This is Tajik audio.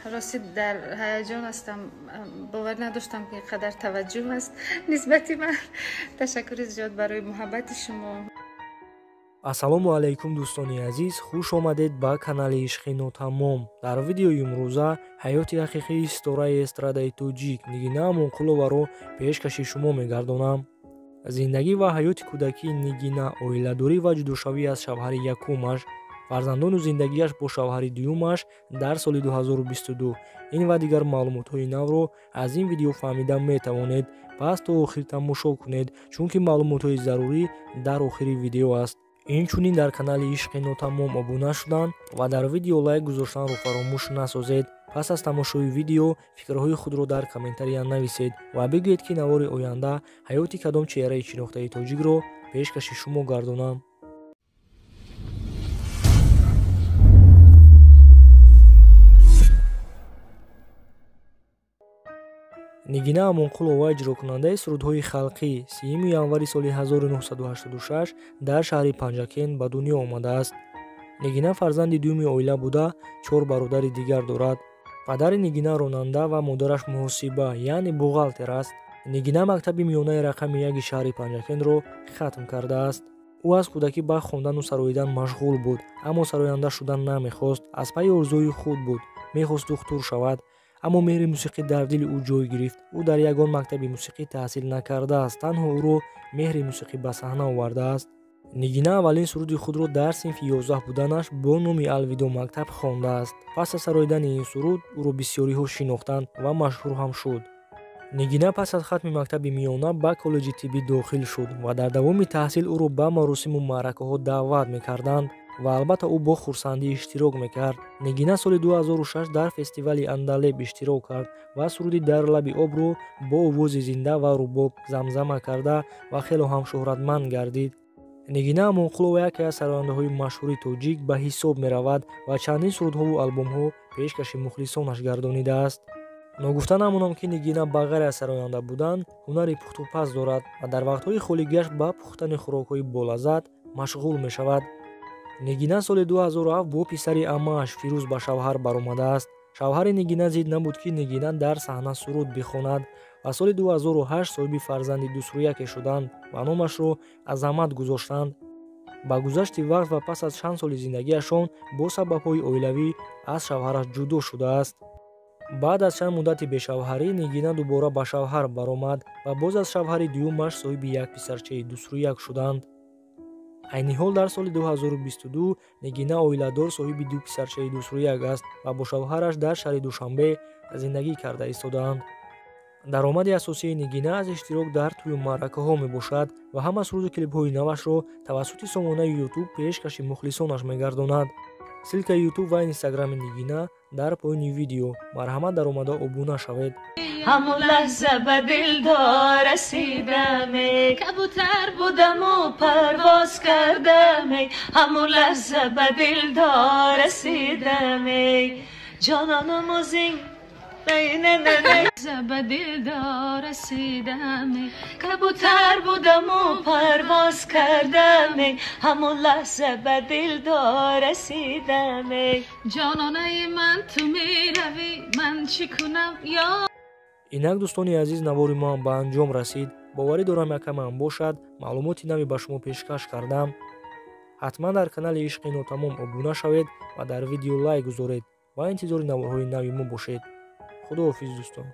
راستی در هیجان هستم. باور نداشتم که قدر توجه است نسبت من. تشکر زیاد برای محبت شما. ассалому алайкум дӯстони азиз, хуш омадед ба канали ишқи нотамом. дар видеои имрӯза ҳаёти ҳақиқии ситораи эстрадаи тоҷик Нигина Амонқуловаро пешкаши шумо мегардонам. зиндагӣ ва ҳаёти кӯдакии Нигина, оиладорӣ ва ҷудошавӣ аз шавҳари якумаш, фарзандону зиндагиаш бо шавҳари дуюмаш дар соли 2022. ин ва дигар маълумотҳои навро аз ин видео фаҳмида метавонед. пас то охир тамошо кунед, чунки маълумотҳои зарурӣ дар охири видео аст. инчунин дар канали ишқи нотамом обуна шудан ва дар видео лайк гузоштанро фаромӯш насозед. пас аз тамошои видео фикраҳои худро дар комментария нависед ва бигӯед ки навори оянда ҳаёти кадом чеҳраи шинохтаи тоҷикро пешкаши шумо гардонам. Нигина Амонқулова иҷрокунандаи сурудҳои халқӣ 3 январи соли 1986 дар шаҳри Панҷакен ба дунё омадааст. Нигина фарзанди дуюми оила буда, 4 бародари дигар дорад. Падари Нигина ронанда ва модараш муҳосиба, яъне буғалтер аст. Нигина мактаби миёнаи рақами 1 шаҳри Панҷакенро хатм кардааст. ӯ аз кӯдакӣ ба хондану сароидан машғул буд, аммо сароянда шудан намехост. Аз пайи орзуи худ буд, мехост духтур шавад. аммо меҳри мусиқӣ дар дили ӯ ҷой гирифт. ӯ дар ягон мактаби мусиқӣ таҳсил накардааст, танҳо ӯро меҳри мусиқӣ ба саҳна овардааст. Нигина аввалин суруди худро дар синфи 11 буданаш бо номи Алвидо мактаб хондааст. пас аз сароидани ин суруд ӯро бисёриҳо шинохтанд ва машҳур ҳам шуд. Нигина пас аз хатми мактаби миёна ба коллеҷи тиббӣ дохил шуд ва дар давоми таҳсил ӯро ба маросиму маъракаҳо даъват мекарданд ва албатта ӯ бо хурсандӣ иштирок мекард. Нигина соли 2006 дар фестивали Андалеб иштирок кард ва суруди Дар лаби обро бо овози зинда ва рубоб замзама карда ва хело ҳам шӯҳратманд гардид. Нигина Амонқулова яке аз сарояндаҳои машҳури тоҷик ба ҳисоб меравад ва чандин сурудҳову албомҳо пешкаши мухлисонаш гардонидааст. ногуфта намонам ки Нигина ба ғайр аз сароянда будан ҳунари пухтупаз дорад ва дар вақтҳои холигиаш ба пухтани хӯрокҳои болаззат машғул мешавад. Нигина соли 2007 бо писари амааш Фирӯз ба шавҳар баромадааст. шавҳари Нигина зид набуд ки Нигина дар саҳна суруд бихонад ва соли 2008 соҳиби фарзанди дусрӯяке шуданд ва номашро Азамат гузоштанд. ба гузашти вақт ва пас аз чанд соли зиндагиашон бо сабабҳои оилавӣ аз шавҳараш ҷудо шудааст. баъд аз чанд муддати бешавҳарӣ Нигина дубора ба шавҳар баромад ва боз аз шавҳари дуюмаш соҳиби як писарчаи дусрӯяк шуданд. айни ҳол дар соли 2022 Нигина оиладор соҳиби 2 писарчаи дусрӯяк аст ва бо шавҳараш дар шаҳри Душанбе зиндагӣ карда истодаанд. даромади асосии Нигина аз иштирок дар тӯю маъракаҳо мебошад ва ҳама суруду клипҳои навашро тавассути сомонаи YouTube пешкаши мухлисонаш мегардонад. силкаи YouTube ва Instagram Нигина дар поёни видео. марҳамат дар омада обуна шавед. همون لحظه به دلدار رسیدم کبوتر بودم و پرواز کردم همون لحظه به دلدار رسیدم جانانم از این به دلدار رسیدم کبوتر بودم و پرواز کردم همون لحظه به دلدار رسیدم جانانه من تو میروی من چی کنم یا инак дӯстони азиз, навори ман ба анҷом расид. боварӣ дорам якамам бошад маълумоти наве ба шумо пешкаш кардам. ҳатман дар канали ишқи нотамом обуна шавед ва дар видео лайк гузоред ва интизори наворҳои нави мо бошед. худоҳофиз дӯстон.